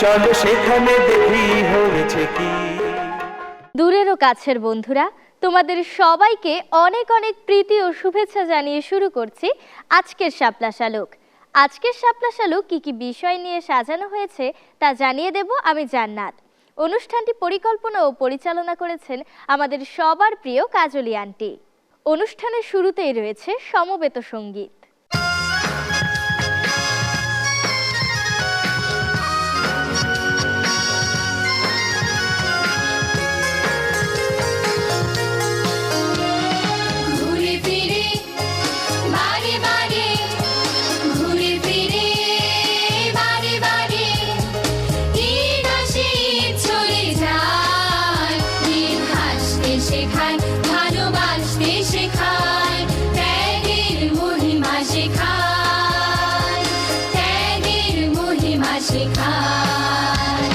চলো সেখানে দেখি হয়েছে কি। দূরের ও কাছের বন্ধুরা, তোমাদের সবাইকে অনেক অনেক প্রীতি ও শুভেচ্ছা জানিয়ে শুরু করছি আজকের শাপলা শালুক। আজকের শাপলা শালুক কি কি বিষয় নিয়ে সাজানো হয়েছে তা জানিয়ে দেব আমি জান্নাত। অনুষ্ঠানটি পরিকল্পনা ও পরিচালনা করেছেন আমাদের সবার প্রিয় কাজলি আন্টি। অনুষ্ঠানের শুরুতেই রয়েছে সমবেত সঙ্গীত। শেখায় ভালোবাসতে শেখায়, ত্যাগের মহিমা শেখায়, ত্যাগের মহিমা শেখায়।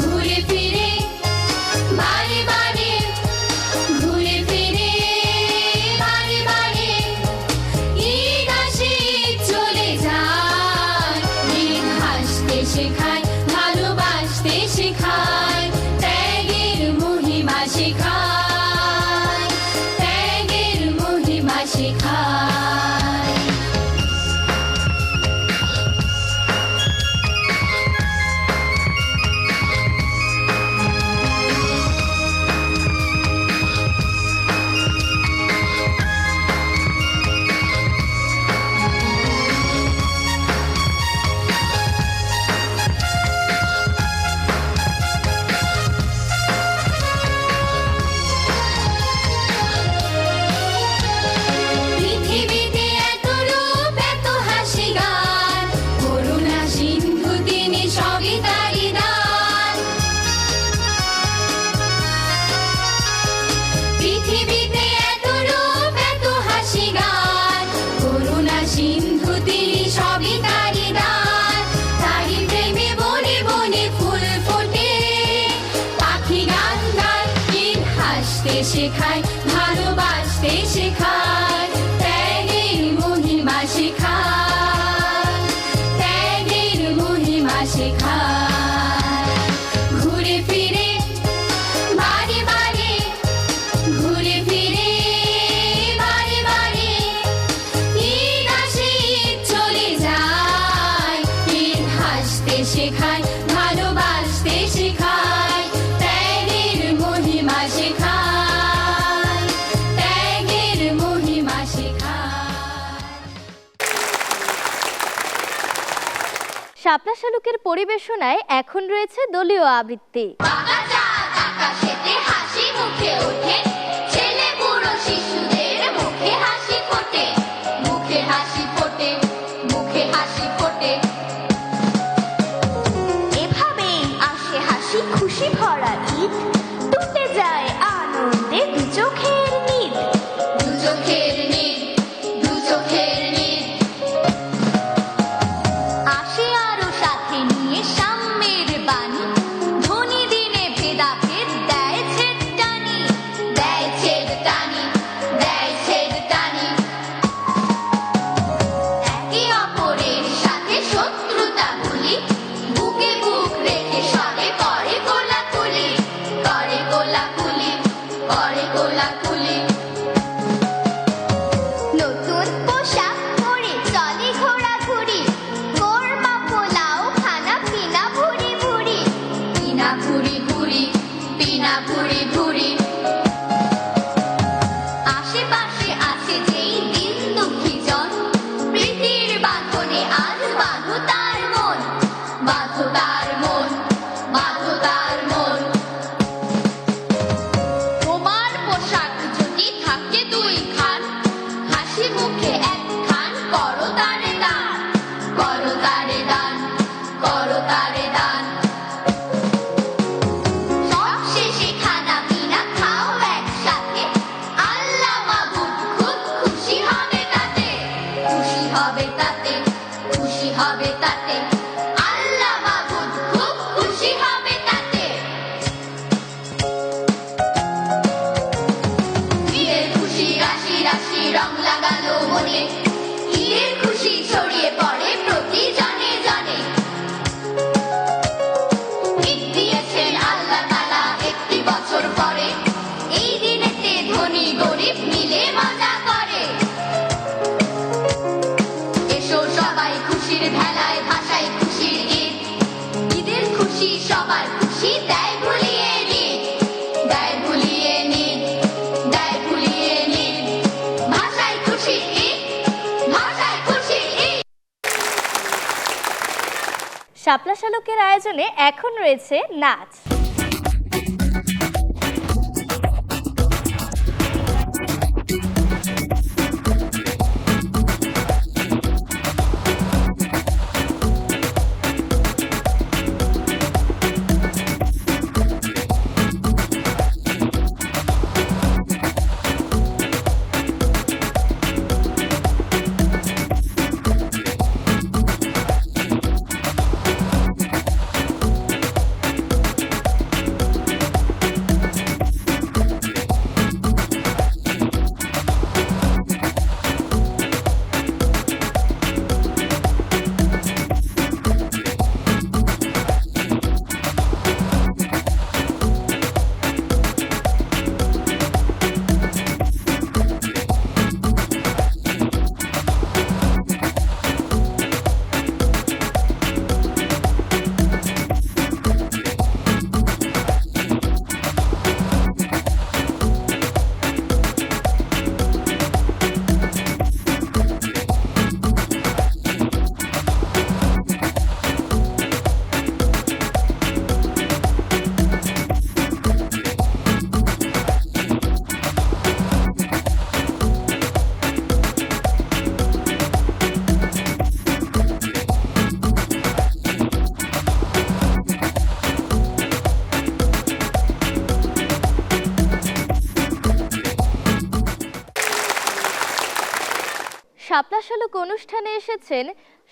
ঘুরে ফিরে বারে বারে, ঘুরে ফিরে বারে বারে, ঈদ আসে ঈদ চলে যায়, ঈদ হাসতে শেখায় ভালোবাসতে শেখায়, ত্যাগের মহিমা শেখায়। শাপলা শালুকের পরিবেশনায় এখন রয়েছে দলীয় আবৃত্তি। এভাবেই আসে হাসি খুশি ভরা ঈদ, টুটে যায় আনন্দে দু চোখের নিদ, দু চোখের নিদ, দু চোখের নিদ। আসে আরো সাথে নিয়ে সাম্যের বাণী, ধনী দিনে ভেদাভেদ দেয় ছেদ টানি, দেয় ছেদ টানি, দেয় ছেদ টানি। একে অপরের সাথে শত্রুতা ভুলি, বুকে বুক রেখে সবে করে কোলাকুলি, করে কোলাকুলি, করে কোলাকুলি। নতুন পোশাক পরে চলে ঘোরাঘুরি, কোরমা পোলাও খানা পিনা ভুরি ভুরি, পিনা ভুরি ভুরি, পিনা ভুরি ভুরি। আশেপাশে আছে যেই দিন দুঃখী জন, প্রীতির বাঁধনে আজ বাঁধো তার মন, বাঁধো তার মন, বাঁধো তার মন। তোমার পোশাক যদি থাকে দুই খান, হাসি মুখে এক খান করো তারে দান, করো তারে দান, করো তারে দান। সব শেষে খানা খুশি সবার খুশি দেয় ভুলিয়ে নিন দেয় ভুলিয়ে নিন দেয় ভুলিয়ে নিন ভাষায় খুশি ঈদ ভাষায় খুশি ঈদ শাপলা শালুকের আয়োজনে এখন রয়েছে নাচ। শাপলা শালুক অনুষ্ঠানে এসেছেন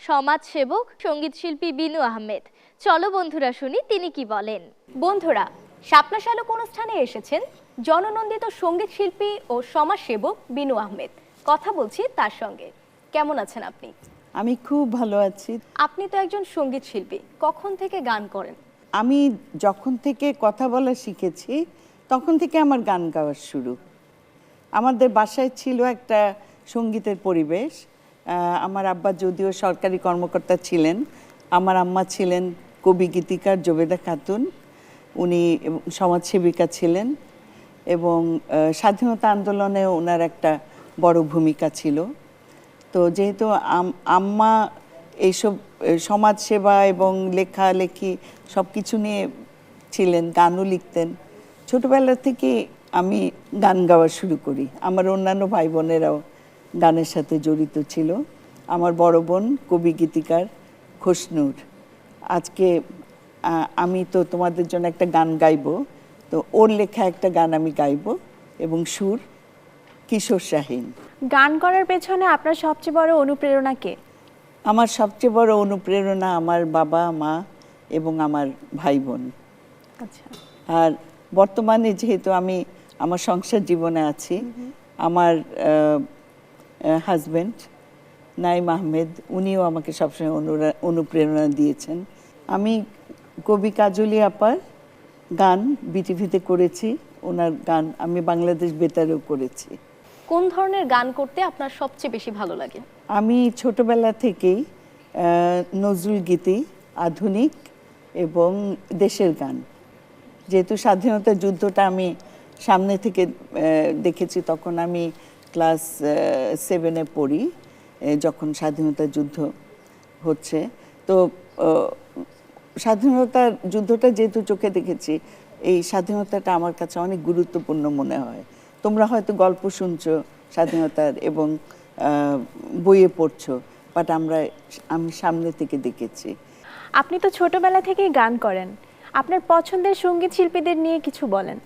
সমাজসেবক সঙ্গীত শিল্পী বিনু আহমেদ। চলো বন্ধুরা শুনি তিনি কি বলেন। বন্ধুরা, শাপলা শালুক অনুষ্ঠানে এসেছেন জননন্দিত সঙ্গীত শিল্পী ও সমাজসেবক বিনু আহমেদ। কথা বলছি তার সঙ্গে। কেমন আছেন আপনি? আমি খুব ভালো আছি। আপনি তো একজন সঙ্গীত শিল্পী, কখন থেকে গান করেন? আমি যখন থেকে কথা বলা শিখেছি তখন থেকে আমার গান গাওয়ার শুরু। আমাদের বাসায় ছিল একটা সঙ্গীতের পরিবেশ। আমার আব্বা যদিও সরকারি কর্মকর্তা ছিলেন, আমার আম্মা ছিলেন কবি গীতিকার জবেদা খাতুন, উনি সমাজসেবিকা ছিলেন এবং স্বাধীনতা আন্দোলনে ওনার একটা বড় ভূমিকা ছিল। তো যেহেতু আম্মা এইসব সমাজসেবা এবং লেখালেখি সব কিছু নিয়ে ছিলেন, গানও লিখতেন, ছোটবেলা থেকে আমি গান গাওয়া শুরু করি। আমার অন্যান্য ভাই বোনেরাও গানের সাথে জড়িত ছিল। আমার বড় বোন কবি গীতিকার খসনুর। আজকে আমি তো তোমাদের জন্য একটা গান গাইবো, তো ওর লেখা একটা গান আমি গাইবো এবং সুর কিশোর শাহীন। গান করার পেছনে আপনার সবচেয়ে বড় অনুপ্রেরণা কে? আমার সবচেয়ে বড় অনুপ্রেরণা আমার বাবা মা এবং আমার ভাই বোন। আচ্ছা। আর বর্তমানে যেহেতু আমি আমার সংসার জীবনে আছি, আমার হাজব্যান্ড নাইম আহমেদ, উনিও আমাকে সবসময় অনুপ্রেরণা দিয়েছেন। আমি কবি কাজলি আপার গান বিটিভিতে করেছি, ওনার গান আমি বাংলাদেশ বেতারেও করেছি। কোন ধরনের গান করতে আপনার সবচেয়ে বেশি ভালো লাগে? আমি ছোটবেলা থেকেই নজরুল গীতি, আধুনিক এবং দেশের গান। যেহেতু স্বাধীনতা যুদ্ধটা আমি সামনে থেকে দেখেছি, তখন আমি ক্লাস 7-এ পড়ি যখন স্বাধীনতা যুদ্ধ হচ্ছে। তো স্বাধীনতার যুদ্ধটা যেহেতু চোখে দেখেছি, এই স্বাধীনতাটা আমার কাছে অনেক গুরুত্বপূর্ণ মনে হয়। তোমরা হয়তো গল্প শুনছো স্বাধীনতার এবং বইয়ে পড়ছো, বাট আমি সামনে থেকে দেখেছি। আপনি তো ছোটবেলা থেকেই গান করেন, আপনার পছন্দের সঙ্গীত শিল্পীদের নিয়ে কিছু বলেন।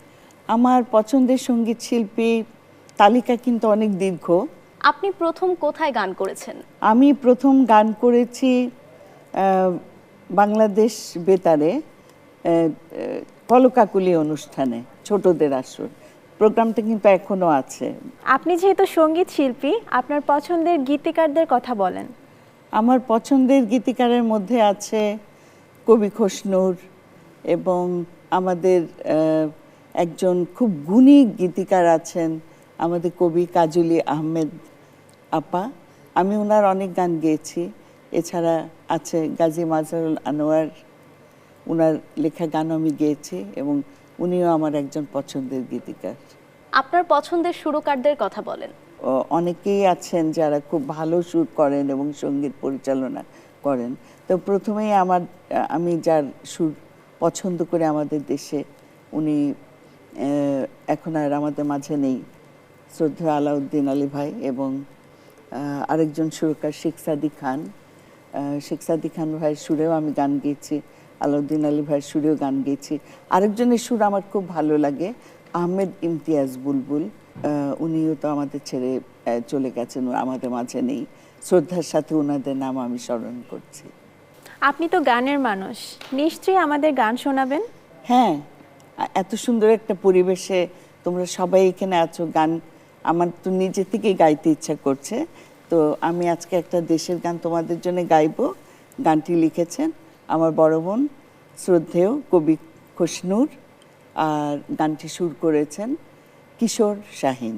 আমার পছন্দের সঙ্গীত শিল্পী তালিকা কিন্তু অনেক দীর্ঘ। আপনি প্রথম কোথায় গান করেছেন? আমি প্রথম গান করেছি বাংলাদেশ বেতারে কলকাকুলি অনুষ্ঠানে, ছোটদের আসর। প্রোগ্রামটা কিন্তু এখনো আছে। আপনি যেহেতু সঙ্গীত শিল্পী, আপনার পছন্দের গীতিকারদের কথা বলেন। আমার পছন্দের গীতিকারের মধ্যে আছে কবি খসনুর এবং আমাদের একজন খুব গুণী গীতিকার আছেন আমাদের কবি কাজলি আহমেদ আপা। আমি ওনার অনেক গান গেয়েছি। এছাড়া আছে গাজী মাজহারুল আনোয়ার, ওনার লেখা গান আমি গেয়েছি এবং উনিও আমার একজন পছন্দের গীতিকার। আপনার পছন্দের সুরকারদের কথা বলেন। অনেকেই আছেন যারা খুব ভালো সুর করেন এবং সঙ্গীত পরিচালনা করেন। তো প্রথমেই আমি যার সুর পছন্দ করে আমাদের দেশে, উনি এখন আর আমাদের মাঝে নেই, শ্রদ্ধেয় আলাউদ্দিন আলী ভাই, এবং আরেকজন সুরকার শেখ সাদী খান। শেখ সাদী খান ভাইয়ের সুরেও আমি গান গেয়েছি, আলাউদ্দিন আলী ভাইয়ের সুরেও গান গেয়েছি। আরেকজনের সুর আমার খুব ভালো লাগে, আহমেদ ইমতিয়াজ বুলবুল। উনিও তো আমাদের ছেড়ে চলে গেছেন, আমাদের মাঝে নেই। শ্রদ্ধার সাথে ওনাদের নাম আমি স্মরণ করছি। আপনি তো গানের মানুষ, নিশ্চয়ই আমাদের গান শোনাবেন। হ্যাঁ, এত সুন্দর একটা পরিবেশে তোমরা সবাই এখানে আছো, গান আমার তো নিজে থেকেই গাইতে ইচ্ছা করছে। তো আমি আজকে একটা দেশের গান তোমাদের জন্য গাইবো। গানটি লিখেছেন আমার বড় বোন শ্রদ্ধেয় কবি খসনুর, আর গানটি সুর করেছেন কিশোর শাহীন।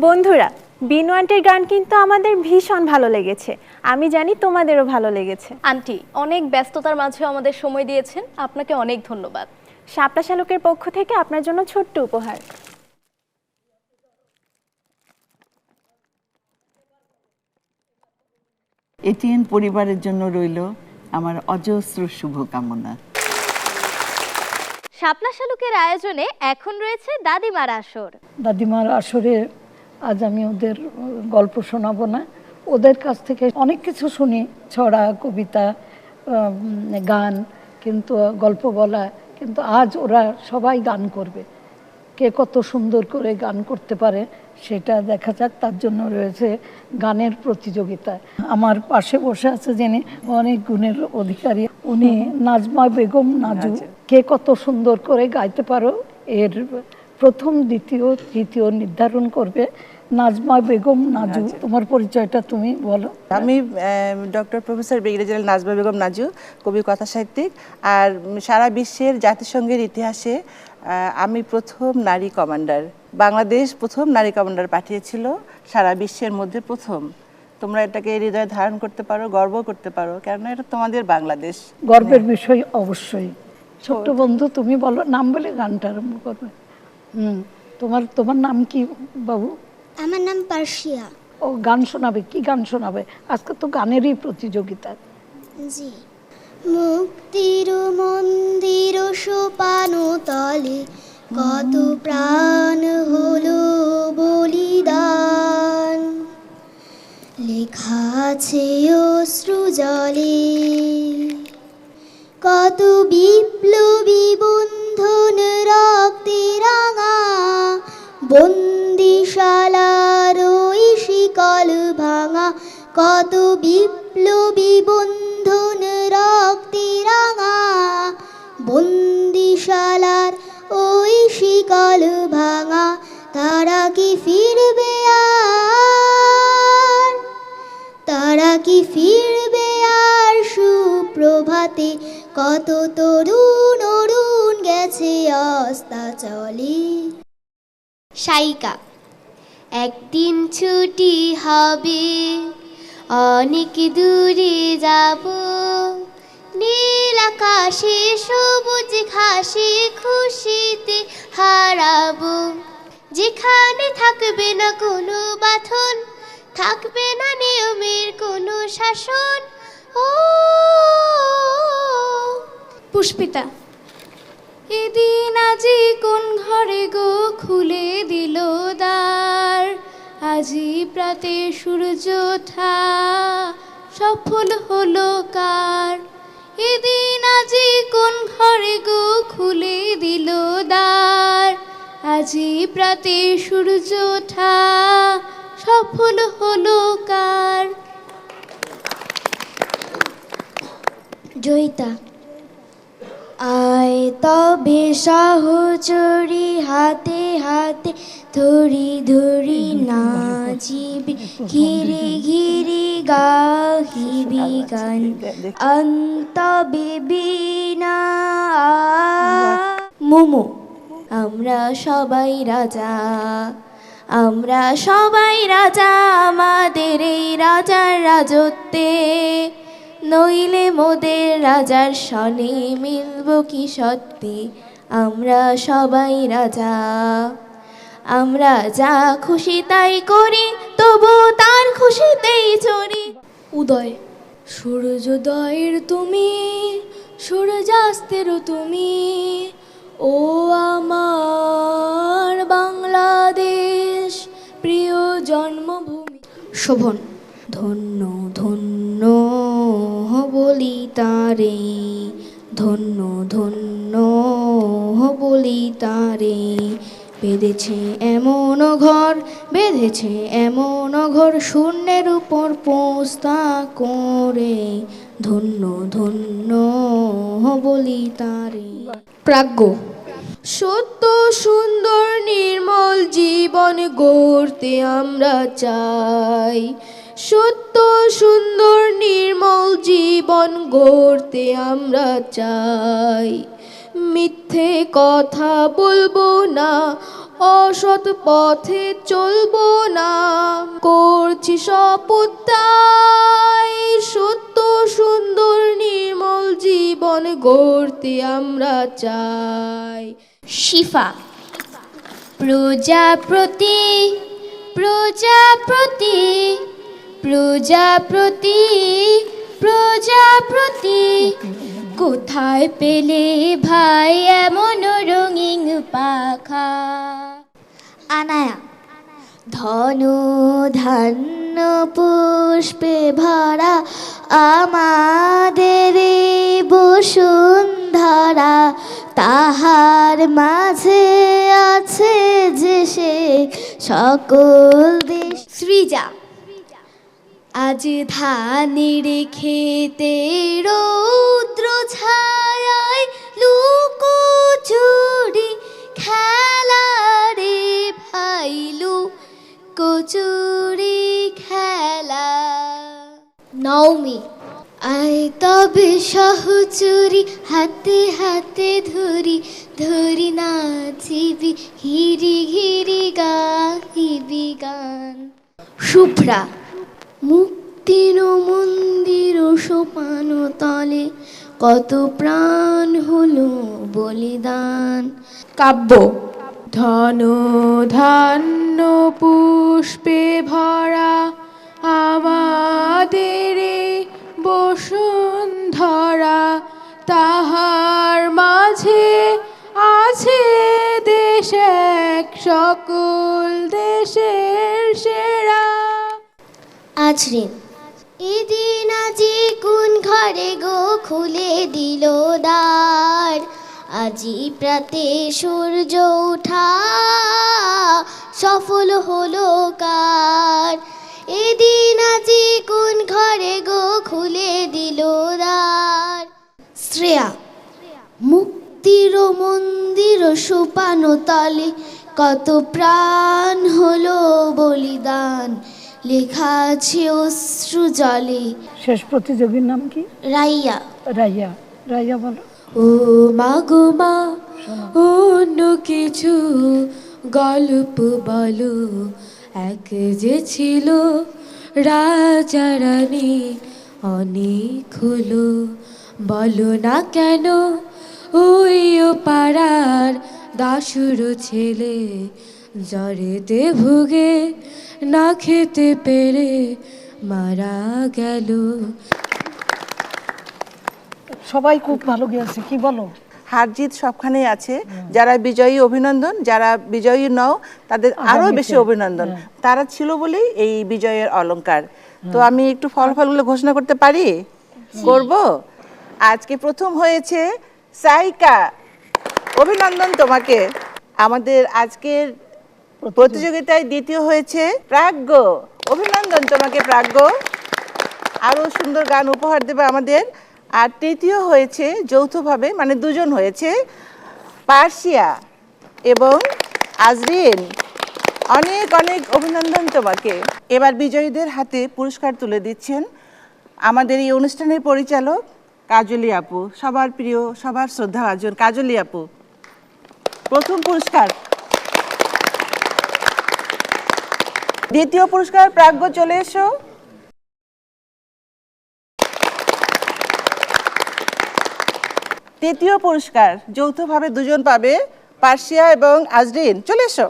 বন্ধুরা, বিনু আন্টির গান কিন্তু আমাদের ভীষণ ভালো লেগেছে, আমি জানি তোমাদেরও ভালো লেগেছে। আন্টি, অনেক ব্যস্ততার মাঝেও আমাদের সময় দিয়েছেন, আপনাকে অনেক ধন্যবাদ। শাপলা শালকের পক্ষ থেকে আপনার জন্য ছোট্ট উপহার। এটিএন পরিবারের জন্য রইল আমার অজস্র শুভকামনা। শাপলা শালুকের আয়োজনে এখন রয়েছে দাদিমার আসর। দাদিমার আসরে আজ আমি ওদের গল্প শোনাবো না, ওদের কাছ থেকে অনেক কিছু শুনি, ছড়া, কবিতা, গান, কিন্তু গল্প বলা, কিন্তু আজ ওরা সবাই গান করবে। কে কত সুন্দর করে গান করতে পারে সেটা দেখা যাক, তার জন্য রয়েছে গানের প্রতিযোগিতা। আমার পাশে বসে আছে যিনি অনেক গুণের অধিকারী, উনি নাজমা বেগম নাজু। কে কত সুন্দর করে গাইতে পারো এর প্রথম, দ্বিতীয়, তৃতীয় নির্ধারণ করবে নাজমা বেগম নাজু। তোমার পরিচয়টা তুমি বলো। আমি doctor professor brigadier general Nazma Begum Naju, কবি, কথা সাহিত্যিক। আর সারা বিশ্বের জাতিসংঘের ইতিহাসে আমি প্রথম নারী কমান্ডার, বাংলাদেশ প্রথম নারী কমান্ডার পাঠিয়েছিল, সারা বিশ্বের মধ্যে প্রথম। তোমরা এটাকে হৃদয়ে ধারণ করতে পারো, গর্ব করতে পারো, কেননা এটা তোমাদের বাংলাদেশ। গর্বের বিষয় অবশ্যই। ছোট্ট বন্ধু, তুমি বলো, নাম বলে গানটা আরম্ভ করবে। তোমার নাম কি বাবু? আমার নাম পার্সিয়া। ও গান শোনাবে, কি গান শোনাবে? আজকে তো গানেরই প্রতিযোগিতা। জি। মুক্তির মন্দির সোপান তলে কত প্রাণ হলো বলিদান, লেখা আছে অশ্রু জলে কত বিপ্লবী বন্ধন রক্তে রাঙা, বন্দিশালার ওই শিকল ভাঙা, কত বিপ্লবী বন্ধন রক্তে রাঙা, বন্দিশালার ওই শিকল ভাঙা। তারা কি ফিরবে আর, তারা কি ফিরবে আর সুপ্রভাতে, কত তরুণ অরুণ গেছে অস্তাচলে। সাইকা। একদিন ছুটি হবে, অনেক দূরে যাব, নীল আকাশে সবুজ ঘাসে খুশিতে হারাবো, যেখানে থাকবে না কোনো বাঁধন, থাকবে না নিয়মের কোনো শাসন। ও পুষ্পিতা। এদিন আজি কোন ঘরে গো খুলে দিল দ্বার, আজি প্রাতে সূর্য ওঠা সফল হলো কার। এদিন আজি কোন ঘরে গো খুলে দিল দ্বার, আজি প্রাতে সূর্য ওঠা সফল হলো কার। জয়িতা। আয় তবে সহচরি হাতে হাতে ধরি ধরি নাচিবি, ঘিরে ঘিরে গাহিবি গান, অন্তবে বিনা। মোমো। আমরা সবাই রাজা, আমরা সবাই রাজা, আমাদের এই রাজার রাজত্বে, নইলে মোদের রাজার সনে মিলব কি সত্যি। আমরা সবাই রাজা, আমরা যা খুশি তাই করি, তবু তার খুশিতেই চড়ি। উদয়। সূর্যোদয়ের তুমি, সূর্যাস্তেরও তুমি, ও আমার বাংলাদেশ প্রিয় জন্মভূমি। শোভন। ধন্য ধন্য বলি তারে, ধন্য ধন্য বলি তারে, বেঁধেছে এমন ঘর, বেঁধেছে এমন ঘর, শূন্যের উপর পোস্তা করে, ধন্য ধন্য বলি তারে। প্রাজ্ঞ। সত্য সুন্দর নির্মল জীবন গড়তে আমরা চাই, সত্য সুন্দর নির্মল জীবন গড়তে আমরা চাই। মিথ্যে কথা বলবো না, অসৎ পথে চলবো না, করছি শপথ তাই, সত্য সুন্দর নির্মল জীবন গড়তে আমরা চাই। শিফা। প্রজাপতি প্রজাপতি প্রজাপতি প্রজাপতি কোথায় পেলে ভাই এমন রঙিন পাখা? আনায়া ধন ধান্য পুষ্পে ভরা আমাদের এই বসুন্ধরা, তাহার মাঝে আছে যে সে সকল দেশ। সৃজা আজ ধানের খেতে রৌদ্র ছায়ায় লুকোচুরি খেলা রে ভাই, লুকোচুরি খেলা। নওমি আয় তবে সহচুরি হাতে হাতে ধরি ধরি নাচিবি হিরি হিরি গাহিবি গান। শুভ্রা মুক্তির মন্দির সোপান তলে কত প্রাণ হলো বলিদান। কাব্য ধন ধান্য পুষ্পে ভরা আমাদের এই বসুন্ধরা, তাহার মাঝে আছে দেশ এক সকল দেশের সেরা। আজরিন এদিন আজি কোন ঘরে গো খুলে দিল দ্বার, আজি প্রাতে সূর্য ওঠা সফল হলো কার? এদিন আজি কোন ঘরে গো খুলে দিল দ্বার। শ্রেয়া মুক্তির মন্দির সোপান তলে কত প্রাণ হলো বলিদান, লেখা আছে অশ্রু জলে। শেষ প্রতিযোগীর নাম কি? রাইয়া। রাইয়া, রাইয়া বলো। ও মা গো মা অন্য কিছু গল্প বলো, এক যে ছিল রাজা রানী অনেক হলো, বলো না কেন ওই ও পাড়ার দাসুর ছেলে জ্বরেতে ভুগে না খেতে পেরে মারা গেল। সবাই খুব ভালো গেয়েছে, কি বলো? হার জিত সবখানেই আছে। যারা বিজয়ী অভিনন্দন, যারা বিজয়ী নও তাদের আরো বেশি অভিনন্দন। তারা ছিল বলেই এই বিজয়ের অলংকার। তো আমি একটু ফলাফলগুলো ঘোষণা করতে পারি? করব। আজকে প্রথম হয়েছে সাইকা, অভিনন্দন তোমাকে। আমাদের আজকের প্রতিযোগিতায় দ্বিতীয় হয়েছে প্রাজ্ঞ, অভিনন্দন তোমাকে প্রাজ্ঞ, আরো সুন্দর গান উপহার দেবে আমাদের। আর তৃতীয় হয়েছে যৌথভাবে, মানে দুজন হয়েছে, পার্সিয়া এবং আজরিন। অনেক অনেক অভিনন্দন তোমাকে। এবার বিজয়ীদের হাতে পুরস্কার তুলে দিচ্ছেন আমাদের এই অনুষ্ঠানের পরিচালক কাজলি আপু, সবার প্রিয় সবার শ্রদ্ধাভাজন কাজলি আপু। প্রথম পুরস্কার। দ্বিতীয় পুরস্কার প্রাজ্ঞ, চলে এসো। তৃতীয় পুরস্কার যৌথভাবে দুজন পাবে, পার্সিয়া এবং আজরিন, চলে এসো।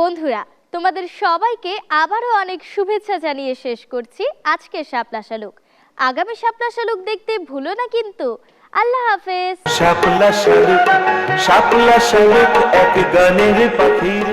বন্ধুরা, তোমাদের সবাইকে আবারও অনেক শুভেচ্ছা জানিয়ে শেষ করছি আজকের শাপলা শালুক। আগামী শাপলা শালুক দেখতে ভুলো না কিন্তু। আল্লাহ হাফেজ। শাপলা শালুক এক গানের পাখির